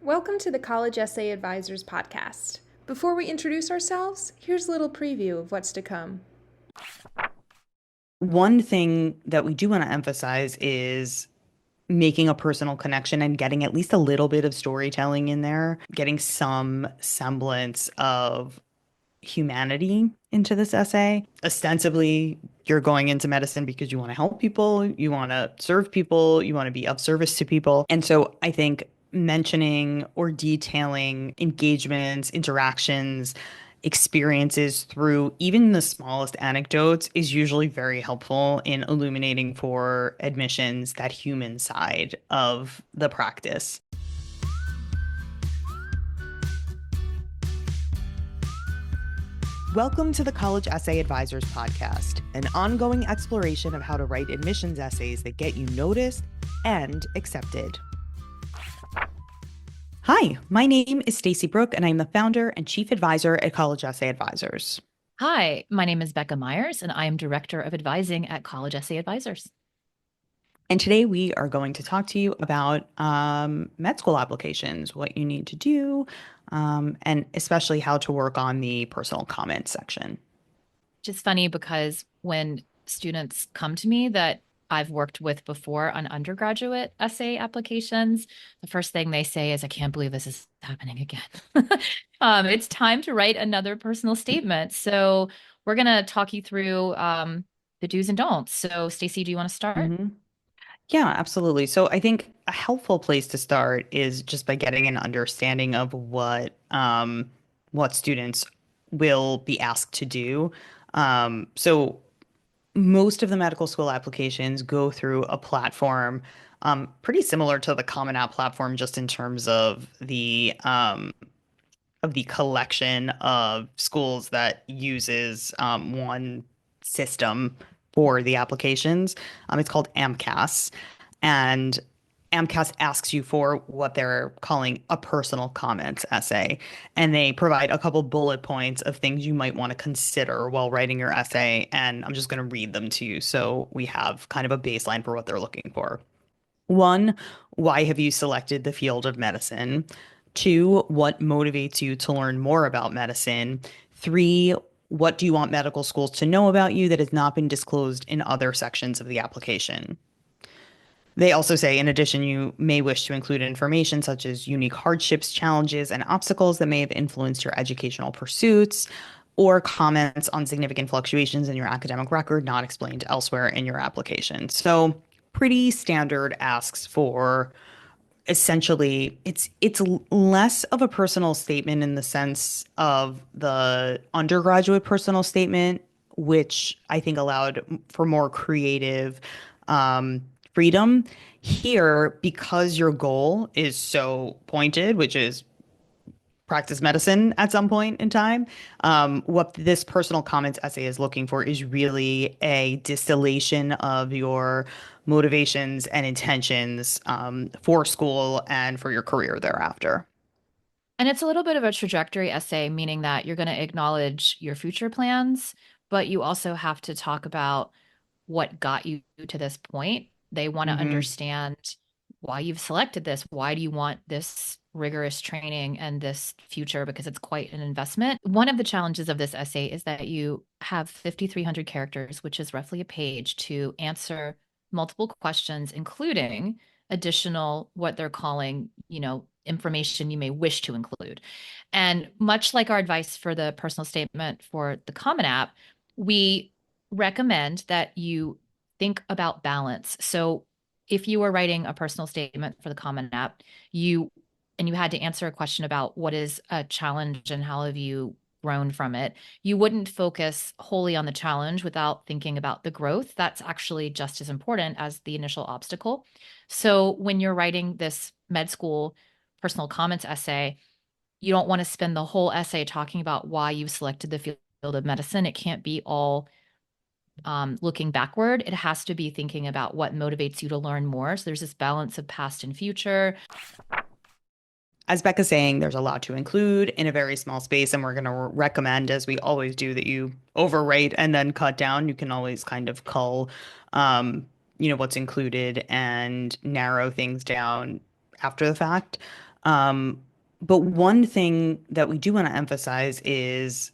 Welcome to the College Essay Advisors podcast. Before we introduce ourselves, here's a little preview of what's to come. One thing that we do want to emphasize is making a personal connection and getting at least a little bit of storytelling in there, getting some semblance of humanity into this essay. Ostensibly, you're going into medicine because you want to help people, you want to serve people, you want to be of service to people. And so I think mentioning or detailing engagements, interactions, experiences through even the smallest anecdotes is usually very helpful in illuminating for admissions that human side of the practice. Welcome to the College Essay Advisors podcast, an ongoing exploration of how to write admissions essays that get you noticed and accepted. Hi, my name is Stacey Brooke, and I'm the founder and chief advisor at College Essay Advisors. Hi, my name is Becca Myers, and I am Director of Advising at College Essay Advisors. And today we are going to talk to you about med school applications, what you need to do, and especially how to work on the personal comments section. Which is funny because when students come to me that I've worked with before on undergraduate essay applications, the first thing they say is, I can't believe this is happening again. It's time to write another personal statement. So we're going to talk you through the do's and don'ts. So Stacey, do you want to start? Mm-hmm. Yeah, absolutely. So I think a helpful place to start is just by getting an understanding of what students will be asked to do. So most of the medical school applications go through a platform pretty similar to the Common App platform, just in terms of the collection of schools that uses one system for the applications. It's called AMCAS, and AMCAS asks you for what they're calling a personal comments essay, and they provide a couple bullet points of things you might want to consider while writing your essay, and I'm just going to read them to you so we have kind of a baseline for what they're looking for. One, why have you selected the field of medicine? Two, what motivates you to learn more about medicine? Three, what do you want medical schools to know about you that has not been disclosed in other sections of the application? They also say, in addition, you may wish to include information such as unique hardships, challenges, and obstacles that may have influenced your educational pursuits, or comments on significant fluctuations in your academic record not explained elsewhere in your application. So, pretty standard asks for essentially it's less of a personal statement in the sense of the undergraduate personal statement, which I think allowed for more creative freedom. Here, because your goal is so pointed, which is practice medicine at some point in time. What this personal comments essay is looking for is really a distillation of your motivations and intentions for school and for your career thereafter. And it's a little bit of a trajectory essay, meaning that you're going to acknowledge your future plans, but you also have to talk about what got you to this point. They want to Hmm. understand why you've selected this. Why do you want this rigorous training and this future? Because it's quite an investment. One of the challenges of this essay is that you have 5,300 characters, which is roughly a page, to answer multiple questions, including additional what they're calling, information you may wish to include. And much like our advice for the personal statement for the Common App, we recommend that you think about balance. So if you were writing a personal statement for the Common App, you had to answer a question about what is a challenge and how have you grown from it, you wouldn't focus wholly on the challenge without thinking about the growth. That's actually just as important as the initial obstacle. So when you're writing this med school personal comments essay, you don't want to spend the whole essay talking about why you selected the field of medicine. It can't be all looking backward. It has to be thinking about what motivates you to learn more. So there's this balance of past and future. As Becca's saying, there's a lot to include in a very small space, and we're going to recommend, as we always do, that you overwrite and then cut down. You can always kind of cull, what's included and narrow things down after the fact. Um, but one thing that we do want to emphasize is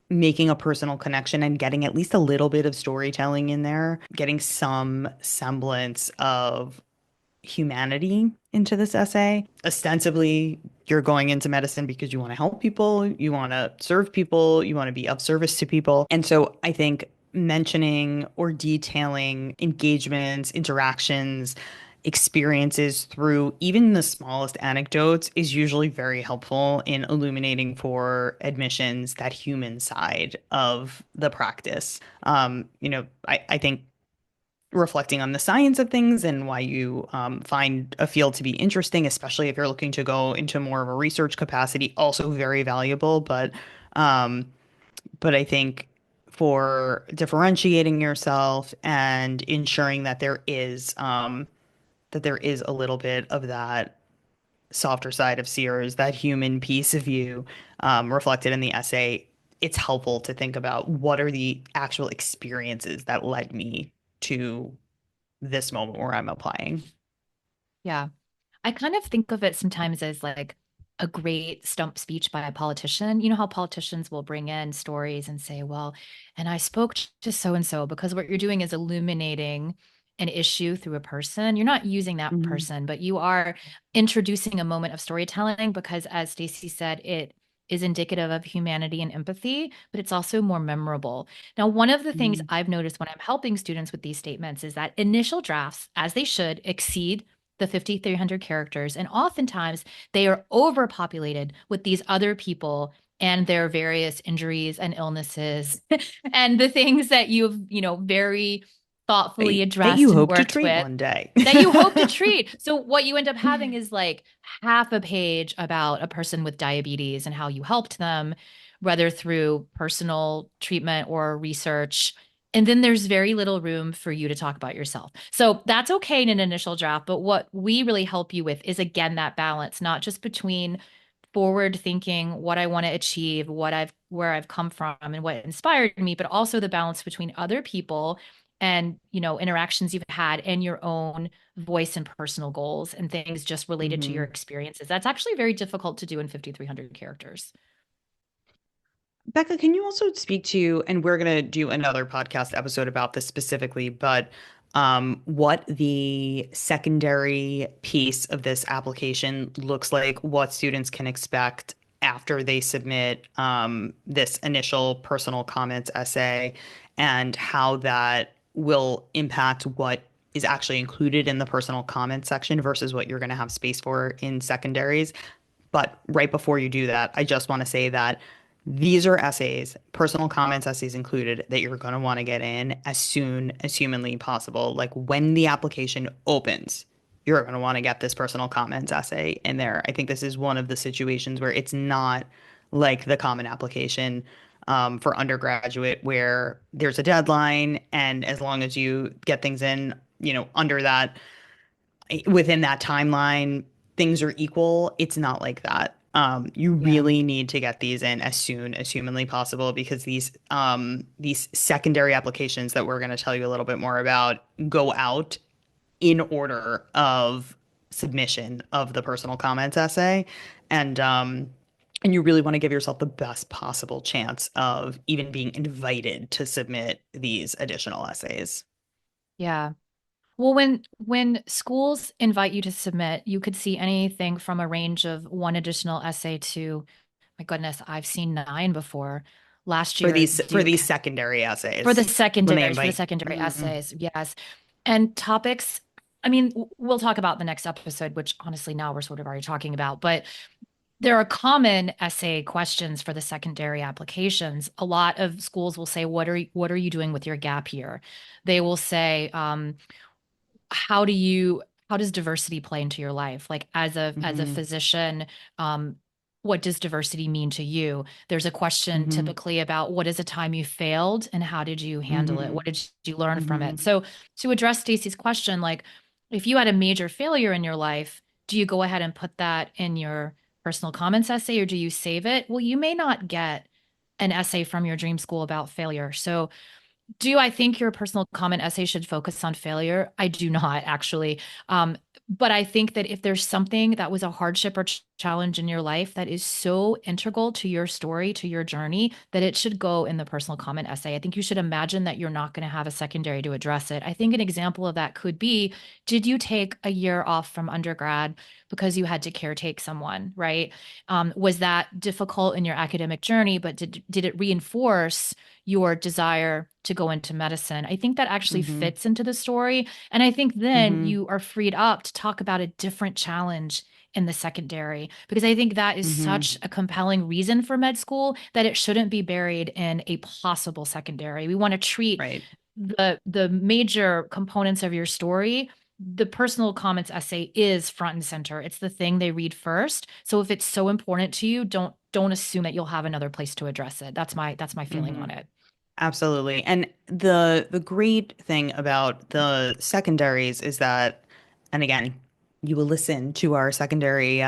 making a personal connection and getting at least a little bit of storytelling in there, getting some semblance of humanity into this essay. Ostensibly, you're going into medicine because you want to help people, you want to serve people, you want to be of service to people. And so I think mentioning or detailing engagements, interactions, experiences through even the smallest anecdotes is usually very helpful in illuminating for admissions that human side of the practice. I think reflecting on the science of things and why you find a field to be interesting, especially if you're looking to go into more of a research capacity, also very valuable. Um, but I think for differentiating yourself and ensuring that there is a little bit of that softer side of Sears, that human piece of you reflected in the essay, it's helpful to think about what are the actual experiences that led me to this moment where I'm applying. Yeah. I kind of think of it sometimes as like a great stump speech by a politician. You know how politicians will bring in stories and say, well, and I spoke to so and so, because what you're doing is illuminating an issue through a person. You're not using that Mhm. person, but you are introducing a moment of storytelling because, as Stacey said, it is indicative of humanity and empathy, but it's also more memorable. Now, one of the things Mhm. I've noticed when I'm helping students with these statements is that initial drafts, as they should, exceed the 5,300 characters. And oftentimes they are overpopulated with these other people and their various injuries and illnesses and the things that you've, very thoughtfully That you addressed and hope to worked treat with one day. that you hope to treat. So what you end up having is like half a page about a person with diabetes and how you helped them, whether through personal treatment or research. And then there's very little room for you to talk about yourself. So that's okay in an initial draft. But what we really help you with is, again, that balance, not just between forward thinking, what I want to achieve, where I've come from and what inspired me, but also the balance between other people and, interactions you've had and your own voice and personal goals and things just related to your Mhm. experiences. That's actually very difficult to do in 5,300 characters. Becca, can you also speak to, and we're going to do another podcast episode about this specifically, but what the secondary piece of this application looks like, what students can expect after they submit this initial personal comments essay, and how that will impact what is actually included in the personal comments section versus what you're going to have space for in secondaries. But right before you do that, I just want to say that these are essays, personal comments essays included, that you're going to want to get in as soon as humanly possible. Like when the application opens, you're going to want to get this personal comments essay in there. I think this is one of the situations where it's not like the common application for undergraduate, where there's a deadline, and as long as you get things in, under that, within that timeline, things are equal. It's not like that. You Yeah. really need to get these in as soon as humanly possible, because these secondary applications that we're going to tell you a little bit more about go out in order of submission of the personal comments essay, and um, and you really want to give yourself the best possible chance of even being invited to submit these additional essays. Yeah. Well, when schools invite you to submit, you could see anything from a range of one additional essay to, my goodness, I've seen 9 before. Last For year at these Duke, secondary for the essays when they secondaries, for the invite. secondary Mhm. essays, yes. And topics, I mean, we'll talk about the next episode, which honestly now we're sort of already talking about, but there are common essay questions for the secondary applications. A lot of schools will say, what are you doing with your gap year? They will say, how do you how does diversity play into your life, like as a Mhm. physician? um what does diversity mean to you? There's a question Mhm. typically about what is a time you failed and how did you handle it, Mhm. what did you learn from it? Mhm. So to address Stacey's question, like, if you had a major failure in your life, do you go ahead and put that in your personal comments essay, or do you save it? Well, you may not get an essay from your dream school about failure. So do I think your personal comment essay should focus on failure? I do not, actually. But I think that if there's something that was a hardship or challenge in your life that is so integral to your story, to your journey, that it should go in the personal comment essay. I think you should imagine that you're not going to have a secondary to address it. I think an example of that could be, did you take a year off from undergrad because you had to caretake someone, right? Was that difficult in your academic journey, but did it reinforce your desire to go into medicine? I think that actually fits into the story. And I think then you are freed up to talk about a different challenge in the secondary, because I think that is such a compelling reason for med school that it shouldn't be buried in a possible secondary. We want to treat the major components of your story. The personal comments essay is front and center. It's the thing they read first. So if it's so important to you, don't assume that you'll have another place to address it. That's my feeling on it. Absolutely. And the great thing about the secondaries is that, and again, you will listen to our secondary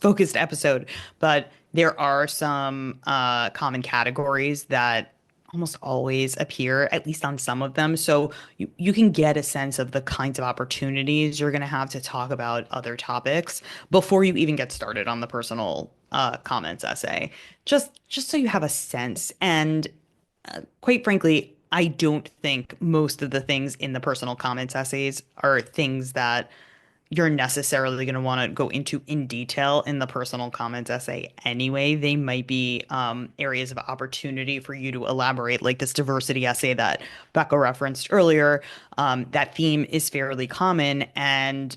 focused episode, but there are some common categories that almost always appear, at least on some of them. So you can get a sense of the kinds of opportunities you're going to have to talk about other topics before you even get started on the personal comments essay, just so you have a sense. And quite frankly, I don't think most of the things in the personal comments essays are things that you're necessarily going to want to go into in detail in the personal comments essay anyway. They might be areas of opportunity for you to elaborate, like this diversity essay that Becca referenced earlier. That theme is fairly common, and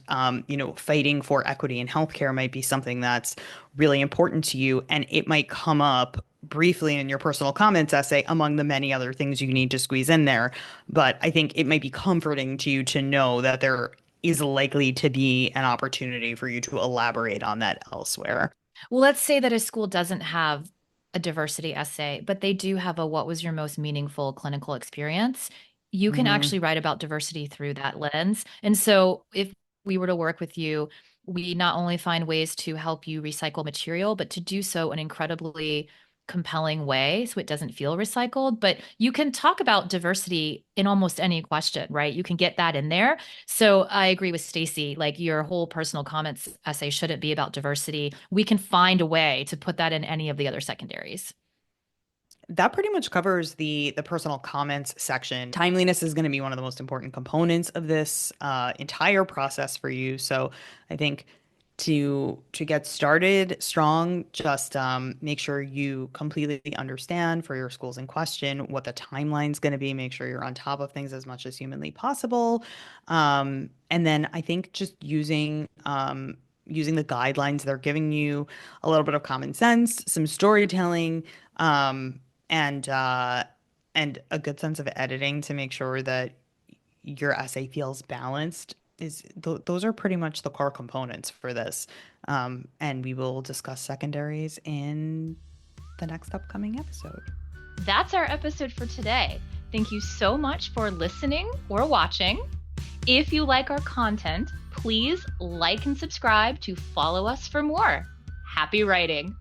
fighting for equity in healthcare might be something that's really important to you, and it might come up briefly in your personal comments essay among the many other things you need to squeeze in there. But I think it might be comforting to you to know that there is likely to be an opportunity for you to elaborate on that elsewhere. Well, let's say that a school doesn't have a diversity essay, but they do have a what was your most meaningful clinical experience. You can actually write about diversity through that lens. And so if we were to work with you, we not only find ways to help you recycle material, but to do so in incredibly compelling way so it doesn't feel recycled. But you can talk about diversity in almost any question, right? You can get that in there. So I agree with Stacey, like your whole personal comments essay shouldn't be about diversity. We can find a way to put that in any of the other secondaries. That pretty much covers the personal comments section. Timeliness is going to be one of the most important components of this entire process for you. So I think to get started strong, just make sure you completely understand for your schools in question what the timeline's going to be. Make sure you're on top of things as much as humanly possible. And then I think just using the guidelines they're giving you, a little bit of common sense, some storytelling, and a good sense of editing to make sure that your essay feels balanced those are pretty much the core components for this. And we will discuss secondaries in the next upcoming episode. That's our episode for today. Thank you so much for listening or watching. If you like our content, please like and subscribe to follow us for more. Happy writing!